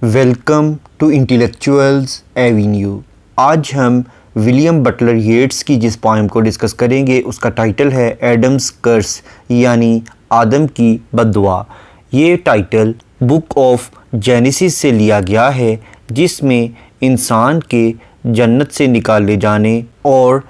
Welcome to intellectuals Avenue. आज हम William Butler येट्स की जिस पोएम को डिस्कस करेंगे उसका टाइटल है एडम्स कर्स यानी आदम की बद्दुआ। ये टाइटल बुक ऑफ जेनेसिस से लिया गया है जिसमें इंसान के जन्नत से निकाले जाने और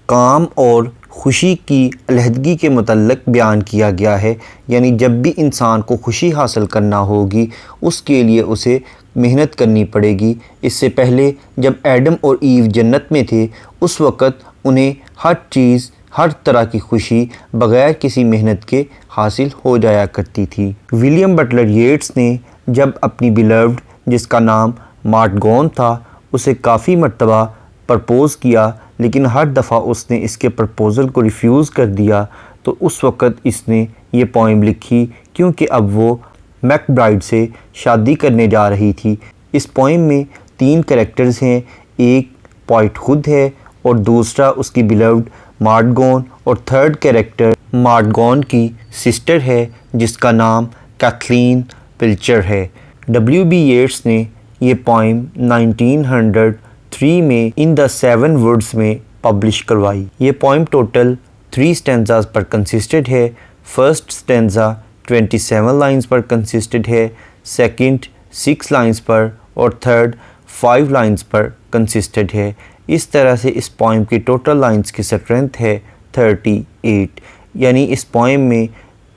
काम और खुशी की अलहदगी के मुतल्लक बयान किया गया है। यानी जब भी इंसान को खुशी हासिल करना होगी उसके लिए उसे मेहनत करनी पड़ेगी। इससे पहले जब एडम और ईव जन्नत में थे उस वक़्त उन्हें हर चीज़ हर तरह की खुशी बग़ैर किसी मेहनत के हासिल हो जाया करती थी। विलियम बटलर येट्स ने जब अपनी बिलव्ड जिसका नाम मार्गॉन था उसे काफ़ी मर्तबा प्रपोज़ किया, लेकिन हर दफ़ा उसने इसके प्रपोज़ल को रिफ्यूज़ कर दिया। तो उस वक़्त इसने ये पोएम लिखी क्योंकि अब वो मैकब्राइड से शादी करने जा रही थी। इस पोएम में 3 कैरेक्टर्स हैं, एक पोइट खुद है और दूसरा उसकी बिलव्ड मार्गॉन और थर्ड कैरेक्टर मार्गॉन की सिस्टर है जिसका नाम कैथलीन पिल्चर है। W.B. येट्स ने ये पोएम 1903 में इन द 7 वर्ड्स में पब्लिश करवाई। ये पोएम टोटल 3 स्टेंजास पर कंसिस्टेड है। फर्स्ट स्टेंजा 27 लाइंस पर कंसिस्टेड है, सेकंड 6 लाइंस पर और थर्ड 5 लाइंस पर कंसिस्टेड है। इस तरह से इस पोएम की टोटल लाइंस की स्ट्रेंथ है 38। यानी इस पोएम में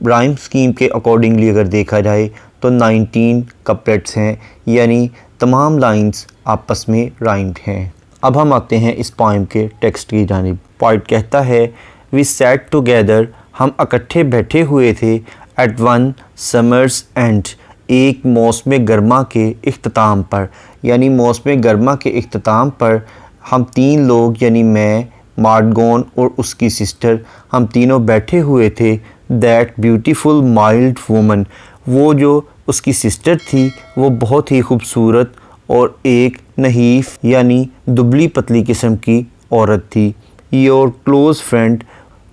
राइम स्कीम के अकॉर्डिंगली अगर देखा जाए तो 19 कपलेट्स हैं, यानी तमाम लाइंस आपस में राइम्ड हैं। अब हम आते हैं इस पोएम के टेक्स्ट की जानिब। पोइट कहता है, वी सैट टुगेदर, हम इकट्ठे बैठे हुए थे, एट वन समर्स एंड, एक मौसम गर्मा के इख्तिताम पर। यानी मौसम गर्मा के इख्तिताम पर हम 3 लोग यानी मैं, मार्गॉन और उसकी सिस्टर, हम तीनों बैठे हुए थे। दैट ब्यूटीफुल माइल्ड वुमन, वो जो उसकी सिस्टर थी वो बहुत ही खूबसूरत और एक नहीफ यानी दुबली पतली किस्म की औरत थी। योर क्लोज़ फ्रेंड,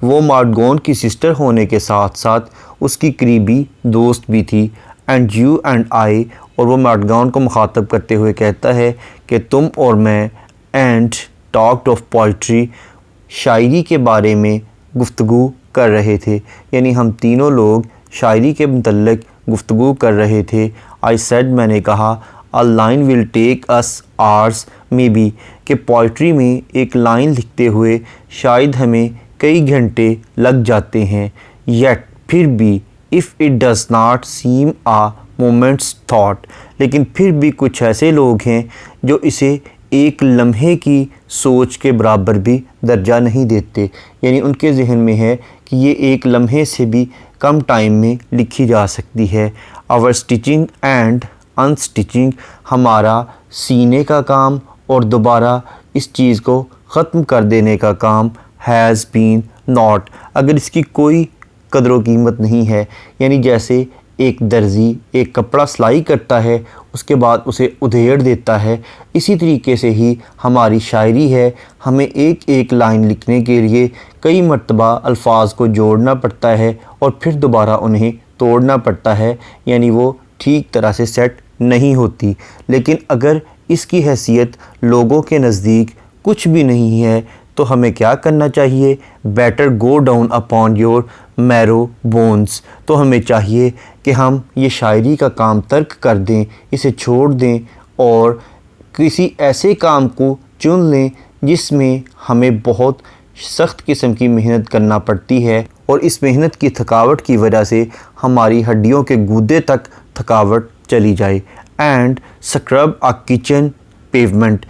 वो मार्गॉन की सिस्टर होने के साथ साथ उसकी करीबी दोस्त भी थी। एंड यू एंड आई, और वो मार्गॉन को मुखातब करते हुए कहता है कि तुम और मैं, एंड टॉक्ड ऑफ पोइट्री, शायरी के बारे में गुफ्तगू कर रहे थे। यानी हम तीनों लोग शायरी के मुतल्लिक़ गुफ्तगू कर रहे थे। आई सेड, मैंने कहा, a line will take us hours maybe, कि पोइट्री में एक लाइन लिखते हुए शायद हमें कई घंटे लग जाते हैं। येट, फिर भी, if it does not seem a moment's thought, लेकिन फिर भी कुछ ऐसे लोग हैं जो इसे एक लम्हे की सोच के बराबर भी दर्जा नहीं देते। यानी उनके जहन में है कि ये एक लम्हे से भी कम टाइम में लिखी जा सकती है। आवर स्टिचिंग एंड अनस्टिचिंग, हमारा सीने का काम और दोबारा इस चीज़ को ख़त्म कर देने का काम, हैज़ बीन नॉट, अगर इसकी कोई कदर कीमत नहीं है। यानी जैसे एक दर्जी एक कपड़ा सिलाई करता है उसके बाद उसे उधेड़ देता है, इसी तरीके से ही हमारी शायरी है। हमें एक एक लाइन लिखने के लिए कई मर्तबा अल्फाज को जोड़ना पड़ता है और फिर दोबारा उन्हें तोड़ना पड़ता है, यानी वो ठीक तरह से सेट नहीं होती। लेकिन अगर इसकी हैसियत लोगों के नज़दीक कुछ भी नहीं है तो हमें क्या करना चाहिए? Better go down upon your marrow bones, तो हमें चाहिए कि हम ये शायरी का काम तर्क कर दें, इसे छोड़ दें और किसी ऐसे काम को चुन लें जिसमें हमें बहुत सख्त किस्म की मेहनत करना पड़ती है और इस मेहनत की थकावट की वजह से हमारी हड्डियों के गूदे तक थकावट चली जाए। And scrub a kitchen pavement,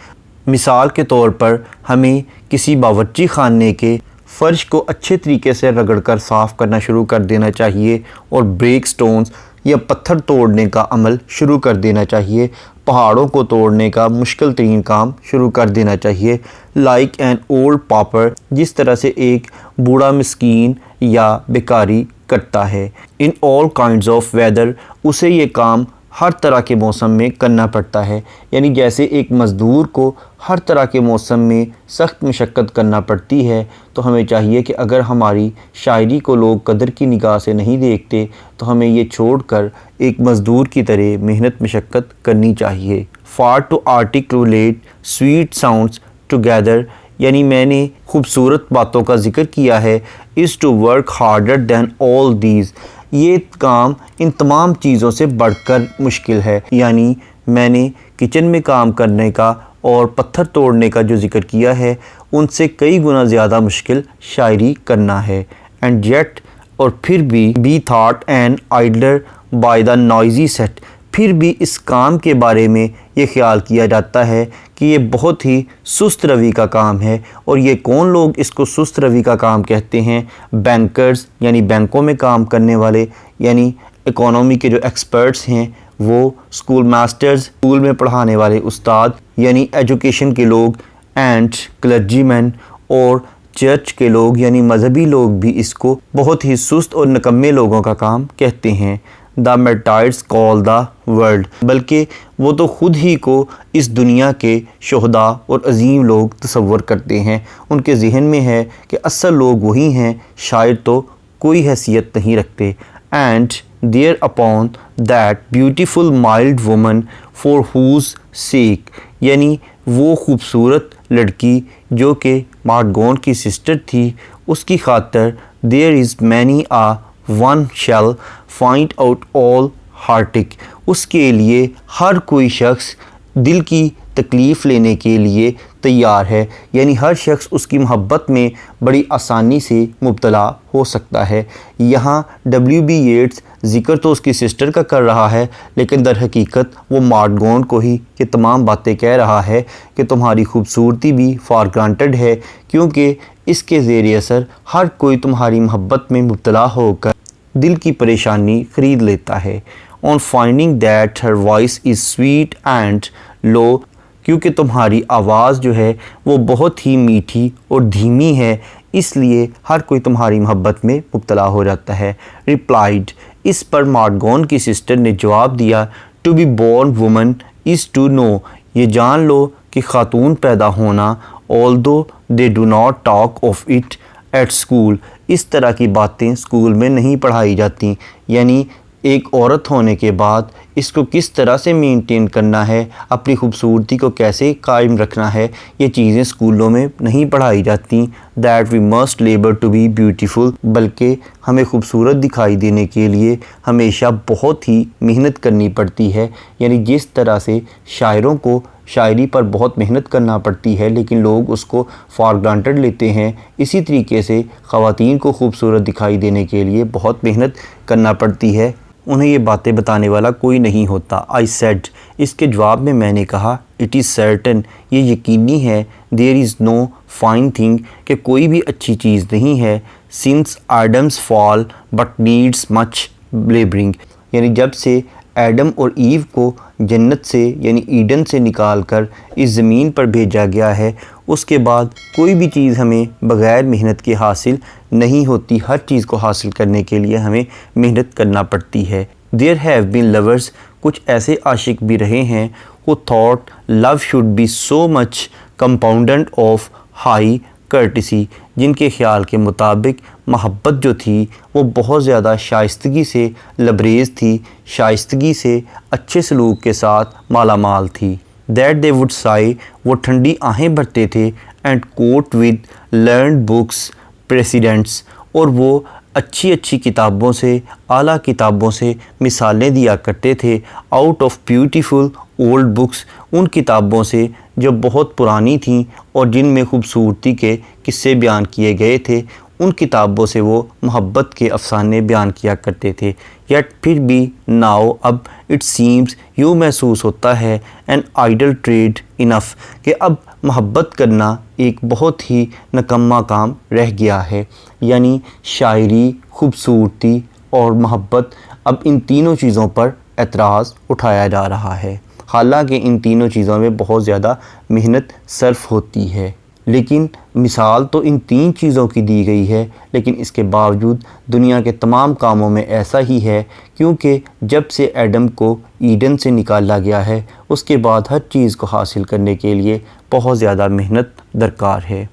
मिसाल के तौर पर हमें किसी बावर्ची खाने के फ़र्श को अच्छे तरीके से रगड़कर साफ़ करना शुरू कर देना चाहिए और ब्रेक स्टोन्स या पत्थर तोड़ने का अमल शुरू कर देना चाहिए। पहाड़ों को तोड़ने का मुश्किल तरीन काम शुरू कर देना चाहिए। लाइक एन ओल्ड पापर, जिस तरह से एक बूढ़ा मिस्कीन या बेकारी करता है। In all kinds of weather, उसे ये काम हर तरह के मौसम में करना पड़ता है। यानी जैसे एक मज़दूर को हर तरह के मौसम में सख्त मशक्क़त करना पड़ती है, तो हमें चाहिए कि अगर हमारी शायरी को लोग कदर की निगाह से नहीं देखते तो हमें ये छोड़कर एक मज़दूर की तरह मेहनत मशक्क़त करनी चाहिए। For to articulate sweet sounds together, यानी मैंने खूबसूरत बातों का जिक्र किया है। Is to work harder than all these, ये काम इन तमाम चीज़ों से बढ़कर मुश्किल है। यानी मैंने किचन में काम करने का और पत्थर तोड़ने का जो जिक्र किया है, उनसे कई गुना ज़्यादा मुश्किल शायरी करना है। एंड येट, और फिर भी, be thought and idler by the noisy set, फिर भी इस काम के बारे में ये ख्याल किया जाता है कि ये बहुत ही सुस्त रवि का काम है। और ये कौन लोग इसको सुस्त रवि का काम कहते हैं? बैंकर्स, यानी बैंकों में काम करने वाले, यानी इकोनॉमी के जो एक्सपर्ट्स हैं वो, स्कूल मास्टर्स, स्कूल में पढ़ाने वाले उस्ताद यानी एजुकेशन के लोग, एंड क्लर्जीमैन, और चर्च के लोग यानी मजहबी लोग भी इसको बहुत ही सुस्त और निकम्मे लोगों का काम कहते हैं। The martyrs call the world, बल्कि वो तो ख़ुद ही को इस दुनिया के शोहदा और अजीम लोग तसव्वुर करते हैं। उनके जहन में है कि असल लोग वही हैं, शायर तो कोई हैसियत नहीं रखते। And there upon that beautiful mild woman for whose sake, यानी वो खूबसूरत लड़की जो कि मार्गोन की सिस्टर थी, उसकी खातर there is many a one shall find out all heartache, उसके लिए हर कोई शख्स दिल की तकलीफ़ लेने के लिए तैयार है। यानी हर शख्स उसकी मोहब्बत में बड़ी आसानी से मुब्तला हो सकता है। यहाँ W.B. येट्स ज़िक्र तो उसकी सिस्टर का कर रहा है, लेकिन दर हकीकत वो मार्गोन को ही ये तमाम बातें कह रहा है कि तुम्हारी खूबसूरती भी फॉर ग्रांटेड है, क्योंकि इसके ज़ेर असर हर कोई तुम्हारी मोहब्बत में मुब्तला होकर दिल की परेशानी ख़रीद लेता है। On finding that her voice is sweet and low, क्योंकि तुम्हारी आवाज़ जो है वो बहुत ही मीठी और धीमी है, इसलिए हर कोई तुम्हारी मोहब्बत में मुब्तला हो जाता है। रिप्लाइड, इस पर मार्गोन की सिस्टर ने जवाब दिया, to be born woman is to know, ये जान लो कि ख़ातून पैदा होना, although they do not talk of it at school, इस तरह की बातें स्कूल में नहीं पढ़ाई जाती। यानी एक औरत होने के बाद इसको किस तरह से मेंटेन करना है, अपनी खूबसूरती को कैसे कायम रखना है, ये चीज़ें स्कूलों में नहीं पढ़ाई जाती। That we must labour to be beautiful, बल्कि हमें खूबसूरत दिखाई देने के लिए हमेशा बहुत ही मेहनत करनी पड़ती है। यानी जिस तरह से शायरों को शायरी पर बहुत मेहनत करना पड़ती है लेकिन लोग उसको फॉर ग्रांटेड लेते हैं, इसी तरीके से ख़वातीन को खूबसूरत दिखाई देने के लिए बहुत मेहनत करना पड़ती है। उन्हें ये बातें बताने वाला कोई नहीं होता। आई सेड, इसके जवाब में मैंने कहा, इट इज़ सर्टन, ये यकीनी है, there is no fine thing, कि कोई भी अच्छी चीज़ नहीं है, since Adam's fall but needs much labouring, यानी जब से एडम और ईव को जन्नत से यानी ईडन से निकाल कर इस ज़मीन पर भेजा गया है, उसके बाद कोई भी चीज़ हमें बग़ैर मेहनत के हासिल नहीं होती। हर चीज़ को हासिल करने के लिए हमें मेहनत करना पड़ती है। देयर हैव बीन लवर्स, कुछ ऐसे आशिक भी रहे हैं, who thought love should be so much compounded of high courtesy, जिनके ख्याल के मुताबिक मोहब्बत जो थी वो बहुत ज़्यादा शाइस्तगी से लबरेज़ थी, शाइस्तगी से अच्छे सलूक के साथ माला माल थी। दैट दे वुड साई, वो ठंडी आहें भरते थे, and quote with learned books precedents, और वो अच्छी अच्छी किताबों से, आला किताबों से मिसालें दिया करते थे। Out of beautiful old books, उन किताबों से जो बहुत पुरानी थीं और जिनमें खूबसूरती के किस्से बयान किए गए थे, उन किताबों से वो मोहब्बत के अफसाने बयान किया करते थे। यट फिर भी नाउ अब इट सीम्स, यूँ महसूस होता है, एन आइडल ट्रेड इनफ, कि अब मोहब्बत करना एक बहुत ही नकम्मा काम रह गया है। यानी शायरी, खूबसूरती और मोहब्बत, अब इन तीनों चीज़ों पर एतराज़ उठाया जा रहा है, हालांकि इन तीनों चीज़ों में बहुत ज़्यादा मेहनत सर्फ होती है। लेकिन मिसाल तो इन 3 चीज़ों की दी गई है, लेकिन इसके बावजूद दुनिया के तमाम कामों में ऐसा ही है, क्योंकि जब से एडम को ईडन से निकाला गया है उसके बाद हर चीज़ को हासिल करने के लिए बहुत ज़्यादा मेहनत दरकार है।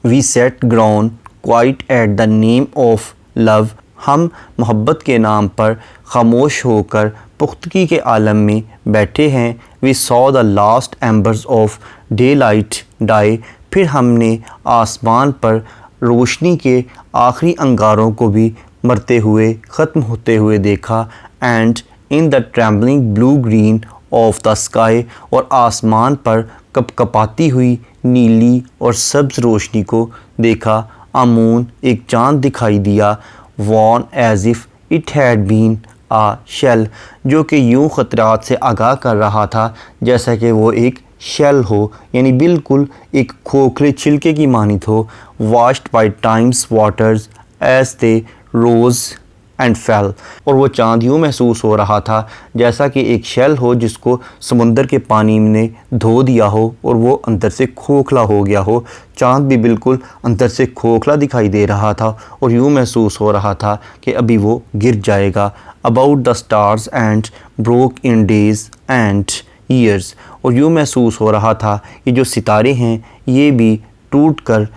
We sat grown quiet at the name of love, हम मोहब्बत के नाम पर खामोश होकर पुख्तगी के आलम में बैठे हैं। We saw the last embers of day light die, फिर हमने आसमान पर रोशनी के आखिरी अंगारों को भी मरते हुए ख़त्म होते हुए देखा। And in the trembling blue green of the sky, और आसमान पर कपकपाती हुई नीली और सब्ज़ रोशनी को देखा। अमून, एक चाँद दिखाई दिया। Wan as if it had been a shell, जो कि यूँ ख़तरात से आगाह कर रहा था जैसा कि वो एक शेल हो, यानी बिल्कुल एक खोखले छिलके की मानित हो। Washed by time's waters as they rose and fell, और वो चाँद यूँ महसूस हो रहा था जैसा कि एक शेल हो जिसको समुंदर के पानी ने धो दिया हो और वो अंदर से खोखला हो गया हो। चाँद भी बिल्कुल अंदर से खोखला दिखाई दे रहा था और यूँ महसूस हो रहा था कि अभी वो गिर जाएगा। About the stars and broke in days and years, और यूँ महसूस हो रहा था कि जो सितारे हैं ये भी टूट कर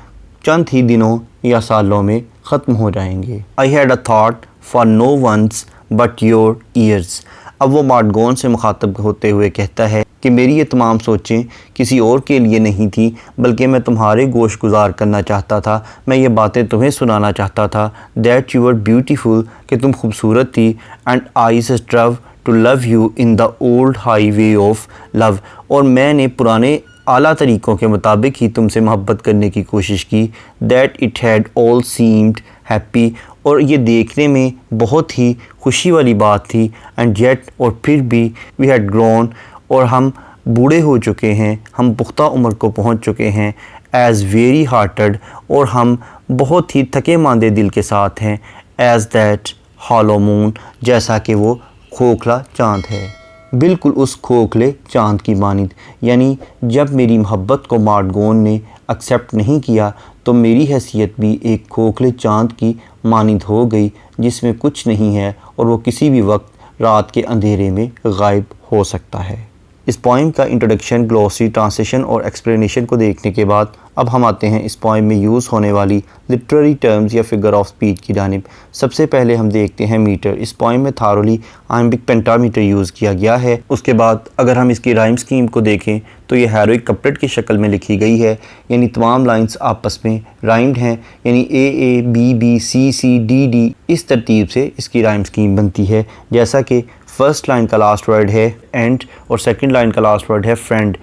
चंद ही दिनों या सालों में ख़त्म हो जाएंगे। I had a thought for no one's but your ears, अब वो मार्डगोन से मुखातब होते हुए कहता है कि मेरी ये तमाम सोचें किसी और के लिए नहीं थी, बल्कि मैं तुम्हारे गोश गुजार करना चाहता था, मैं ये बातें तुम्हें सुनाना चाहता था। दैट यू आर ब्यूटीफुल, कि तुम खूबसूरत थी। And I strove to love you in the old high way of love, और मैंने पुराने आला तरीक़ों के मुताबिक ही तुमसे मोहब्बत करने की कोशिश की। That it had all seemed happy, और ये देखने में बहुत ही खुशी वाली बात थी। एंड येट, और फिर भी वी हैड ग्रोन, और हम बूढ़े हो चुके हैं, हम पुख्ता उम्र को पहुंच चुके हैं। एज़ वेरी हार्टेड, और हम बहुत ही थके मांदे दिल के साथ हैं। एज़ दैट हॉलो मून, जैसा कि वो खोखला चाँद है, बिल्कुल उस खोखले चाँद की मानित। यानी जब मेरी मोहब्बत को मार्डगोन ने एक्सेप्ट नहीं किया तो मेरी हैसियत भी एक खोखले चाँद की मानित हो गई जिसमें कुछ नहीं है और वो किसी भी वक्त रात के अंधेरे में गायब हो सकता है। इस पोइम का इंट्रोडक्शन, ग्लॉसरी, ट्रांसलेशन और एक्सप्लेनेशन को देखने के बाद अब हम आते हैं इस पोइम में यूज़ होने वाली लिटरेरी टर्म्स या फिगर ऑफ स्पीच की जानिब। सबसे पहले हम देखते हैं मीटर। इस पोइम में थारोली आइम्बिक पेंटामीटर यूज़ किया गया है। उसके बाद अगर हम इसकी राइम स्कीम को देखें तो ये हेरोइक कपलेट की शक्ल में लिखी गई है, यानी तमाम लाइन्स आपस में राइम्ड हैं, यानी A A B B C C D D, इस तरतीब से इसकी राइम स्कीम बनती है। जैसा कि फर्स्ट लाइन का लास्ट वर्ड है एंड और सेकंड लाइन का लास्ट वर्ड है फ्रेंड,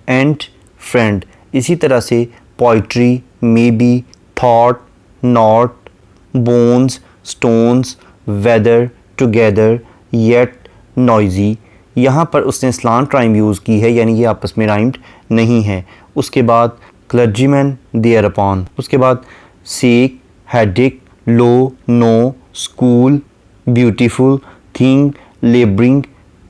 एंड फ्रेंड। इसी तरह से poetry, maybe, thought, not, bones, stones, weather, together, yet, noisy. यहाँ पर उसने स्लांट राइम यूज़ की है, यानी ये आपस में राइम्ड नहीं है। उसके बाद क्लर्जीमैन, देयर अपॉन। उसके बाद सेक, हेडिक, low, no, school, beautiful, thing, labouring,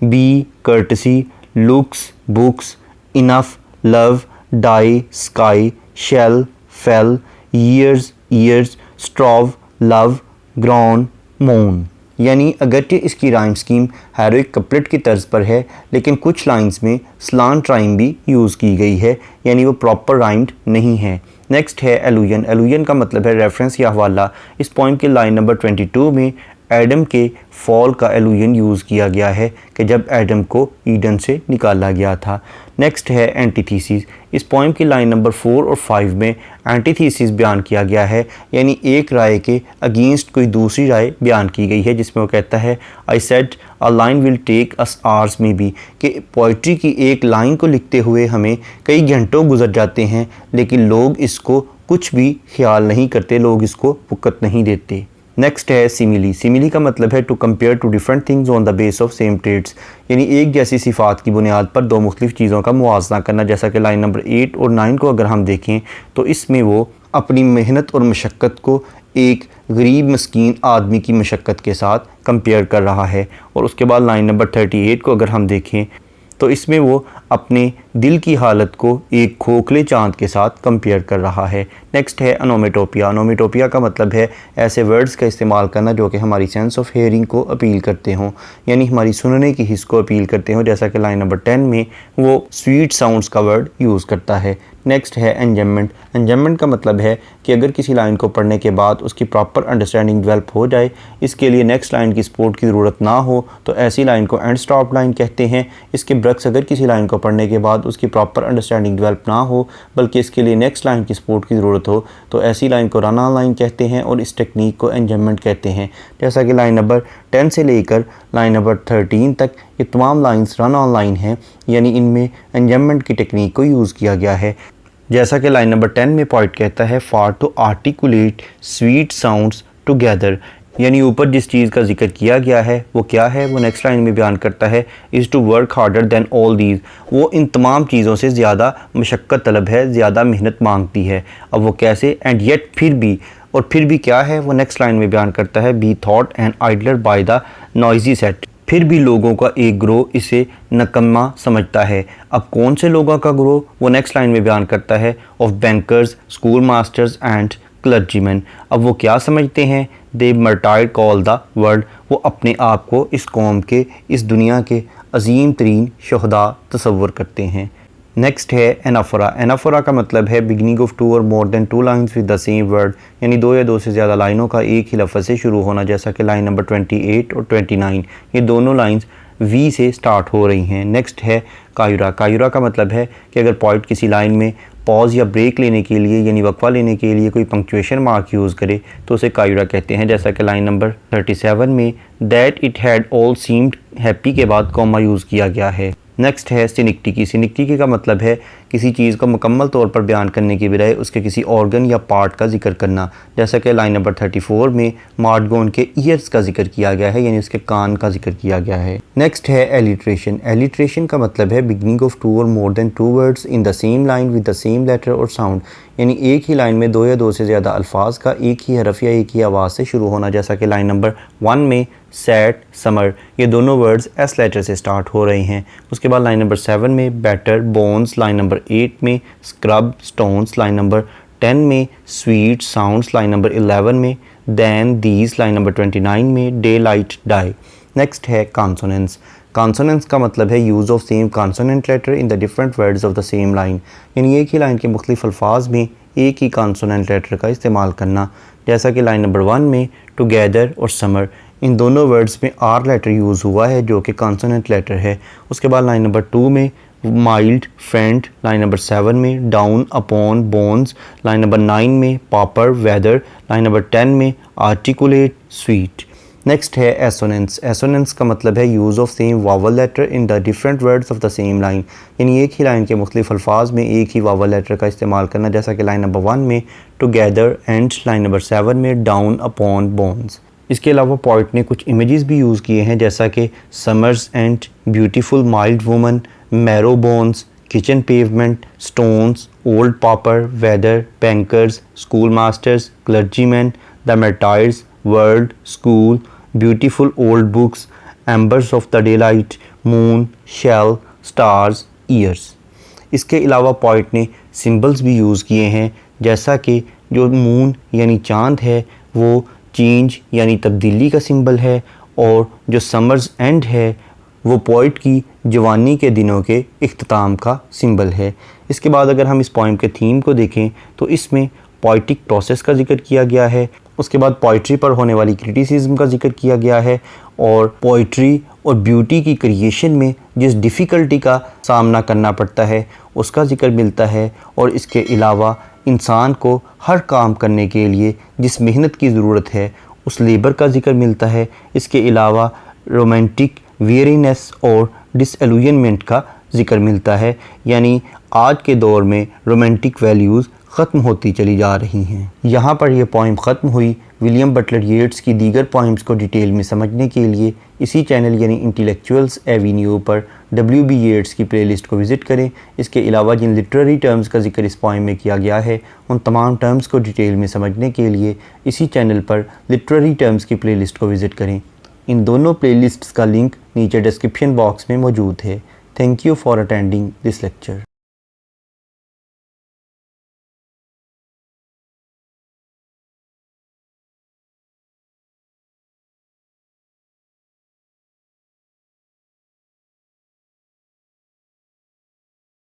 be, courtesy, looks, books, enough, love, die, sky, shell, fell, years, years, strove, love, ground, moon. यानी अगरचे इसकी राइम स्कीम हेरोइक कपलेट की तर्ज पर है, लेकिन कुछ लाइंस में स्लांट राइम भी यूज़ की गई है, यानी वो प्रॉपर राइम्ड नहीं है। नेक्स्ट है एलुजन। एलुजन का मतलब है रेफरेंस या हवाला। इस पॉइंट के लाइन नंबर 22 में एडम के फॉल का एलुजन यूज़ किया गया है कि जब एडम को ईडन से निकाला गया था। नेक्स्ट है एंटीथीसिस। इस पॉइंट की लाइन नंबर 4 और 5 में एंटीथीसिस बयान किया गया है, यानी एक राय के अगेंस्ट कोई दूसरी राय बयान की गई है, जिसमें वो कहता है I said a line will take us hours maybe, कि पोइट्री की एक लाइन को लिखते हुए हमें कई घंटों गुजर जाते हैं, लेकिन लोग इसको कुछ भी ख्याल नहीं करते, लोग इसको वक़्त नहीं देते। नेक्स्ट है सिमिली। सिमिली का मतलब है to compare two different things on the base of same traits, यानी एक जैसी सिफात की बुनियाद पर दो मुख्तलिफ चीज़ों का मुआवजा करना। जैसा कि लाइन नंबर 8 और 9 को अगर हम देखें तो इसमें वो अपनी मेहनत और मशक्क़त को एक गरीब मस्कीन आदमी की मशक्क़त के साथ कंपेयर कर रहा है। और उसके बाद लाइन नंबर 38 को अगर हम देखें तो इसमें वो अपने दिल की हालत को एक खोखले चांद के साथ कंपेयर कर रहा है। नेक्स्ट है अनोमेटोपिया। अनोमेटोपिया का मतलब है ऐसे वर्ड्स का इस्तेमाल करना जो कि हमारी सेंस ऑफ हेयरिंग को अपील करते हों, यानी हमारी सुनने की हिस्स को अपील करते हों, जैसा कि लाइन नंबर 10 में वो स्वीट साउंड्स का वर्ड यूज़ करता है। नेक्स्ट है एंजॉयमेंट। एंजॉयमेंट का मतलब है कि अगर किसी लाइन को पढ़ने के बाद उसकी प्रॉपर अंडरस्टैंडिंग डेवलप हो जाए, इसके लिए नेक्स्ट लाइन की सपोर्ट की ज़रूरत ना हो, तो ऐसी लाइन को एंड स्टॉप लाइन कहते हैं। इसके बरक्स अगर किसी लाइन को पढ़ने के बाद उसकी प्रॉपर अंडरस्टैंडिंग डेवलप ना हो बल्कि इसके लिए नेक्स्ट लाइन की सपोर्ट की ज़रूरत हो, तो ऐसी लाइन को रन ऑन लाइन कहते हैं और इस टेक्निक को एंजॉयमेंट कहते हैं। जैसा कि लाइन नंबर 10 से लेकर लाइन नंबर 13 तक ये तमाम लाइन्स रन ऑन लाइन हैं, यानी इनमें एंजॉयमेंट की टेक्निक को यूज़ किया गया है। जैसा कि लाइन नंबर 10 में पॉइंट कहता है for to articulate sweet sounds together, यानी ऊपर जिस चीज़ का जिक्र किया गया है वो क्या है, वो नेक्स्ट लाइन में बयान करता है is to work harder than all these, वो इन तमाम चीज़ों से ज़्यादा मशक्क़त तलब है, ज़्यादा मेहनत मांगती है। अब वो कैसे, एंड येट फिर भी, और फिर भी क्या है, वो नेक्स्ट लाइन में बयान करता है be thought and idler by the noisy set, फिर भी लोगों का एक ग्रोह इसे नकम्मा समझता है। अब कौन से लोगों का ग्रोह, वो नेक्स्ट लाइन में बयान करता है of bankers, school masters and clergyman. अब वो क्या समझते हैं, दे मर्टाइड कॉल द वर्ल्ड, वो अपने आप को इस कौम के, इस दुनिया के अजीम तरीन शहदा तसव्वुर करते हैं। नेक्स्ट है एनाफोरा। एनाफोरा का मतलब है beginning of two or more than two lines with the same word, यानी दो या दो से ज़्यादा लाइनों का एक ही लफ्ज़ से शुरू होना, जैसा कि लाइन नंबर 28 और 29 ये दोनों लाइन्स वी से स्टार्ट हो रही हैं। नेक्स्ट है कायुरा। कायुरा का मतलब है कि अगर पॉइंट किसी लाइन में पॉज या ब्रेक लेने के लिए यानी वक्फा लेने के लिए कोई पंक्चुएशन मार्क यूज़ करे तो उसे कायुरा कहते हैं, जैसा कि लाइन नंबर 37 में that it had all seemed happy के बाद कॉमा यूज़ किया गया है। नेक्स्ट है सिनिक्टिकी। सिनिक्टिकी का मतलब है किसी चीज़ को मुकम्मल तौर पर बयान करने की बजाय उसके किसी ऑर्गन या पार्ट का जिक्र करना, जैसा कि लाइन नंबर 34 में मार्डगोन के ईयर्स का जिक्र किया गया है, यानी उसके कान का जिक्र किया गया है। नेक्स्ट है एलिट्रेशन। एलिट्रेशन का मतलब है beginning of two or more than two words in the same line with the same letter or sound, यानी एक ही लाइन में दो या दो से ज़्यादा अल्फाज का एक ही हरफ या एक ही आवाज़ से शुरू होना, जैसा कि लाइन नंबर 1 में सैट, समर, ये दोनों वर्ड्स एस लेटर से स्टार्ट हो रहे हैं। उसके बाद लाइन नंबर 7 में बेटर, बोन्स, लाइन नंबर 8 में स्क्रब, स्टोन्स, लाइन नंबर 10 में स्वीट, साउंड्स, लाइन नंबर 11 में दैन, दीज, लाइन नंबर 29 में डे, लाइट, डाई। नेक्स्ट है कॉन्सोनेंट्स। कॉन्सोनेंट्स का मतलब है use of same consonant letter in the different words of the same line, यानी एक ही line के मुख्तलिफ अल्फाज में एक ही कॉन्सोनेंट लेटर का इस्तेमाल करना, जैसा कि लाइन नंबर 1 में टुगेदर और समर, इन दोनों वर्ड्स में आर लेटर यूज़ हुआ है जो कि कॉन्सोनेंट लेटर है। उसके बाद लाइन नंबर 2 में माइल्ड, फ्रेंड, लाइन नंबर 7 में down, upon, bones, line number 9 में पॉपर, वेदर, लाइन नंबर 10 में आर्टिकुलेट, स्वीट। नेक्स्ट है एसोनेंस। एसोनेंस का मतलब है use of same vowel letter in the different words of the same line, यानी एक ही line के मुख्तलिफ अल्फाज में एक ही वावल लेटर का इस्तेमाल करना, जैसा कि लाइन नंबर 1 में टुगेदर एंड, लाइन नंबर 7 में डाउन, अपॉन, बोन्स। इसके अलावा पोइट ने कुछ इमेजेस भी यूज़ किए हैं, जैसा कि summer's end, beautiful mild woman, marrow bones, kitchen pavement, stones, old pauper, weather, bankers, schoolmasters, clergymen, the martyrs, world, school, beautiful old books, embers of the daylight, moon, shell, stars, years. इसके अलावा poet ने symbols भी use किए हैं, जैसा कि जो moon यानी चाँद है वो चेंज यानी तब्दीली का सिंबल है, और जो समर्स एंड है वो पोइट की जवानी के दिनों के इख्तिताम का सिंबल है। इसके बाद अगर हम इस पोइम के थीम को देखें तो इसमें पोइटिक प्रोसेस का जिक्र किया गया है, उसके बाद पोइट्री पर होने वाली क्रिटिसिज्म का जिक्र किया गया है, और पोइट्री और ब्यूटी की क्रिएशन में जिस डिफ़िकल्टी का सामना करना पड़ता है उसका जिक्र मिलता है, और इसके अलावा इंसान को हर काम करने के लिए जिस मेहनत की ज़रूरत है उस लेबर का जिक्र मिलता है। इसके अलावा रोमांटिक वेरीनेस और डिसएलुजनमेंट का जिक्र मिलता है, यानी आज के दौर में रोमांटिक वैल्यूज़ ख़त्म होती चली जा रही हैं। यहाँ पर यह पोइम ख़त्म हुई। विलियम बटलर येट्स की दीगर पोइम्स को डिटेल में समझने के लिए इसी चैनल यानी इंटेलेक्चुअल्स एवेन्यू पर W.B. येट्स की प्लेलिस्ट को विज़िट करें। इसके अलावा जिन लिटरेरी टर्म्स का जिक्र इस पोइम में किया गया है उन तमाम टर्म्स को डिटेल में समझने के लिए इसी चैनल पर लिटरेरी टर्म्स की प्लेलिस्ट को विज़िट करें। इन दोनों प्लेलिस्ट्स का लिंक नीचे डिस्क्रिप्शन बॉक्स में मौजूद है। Thank you for attending this lecture.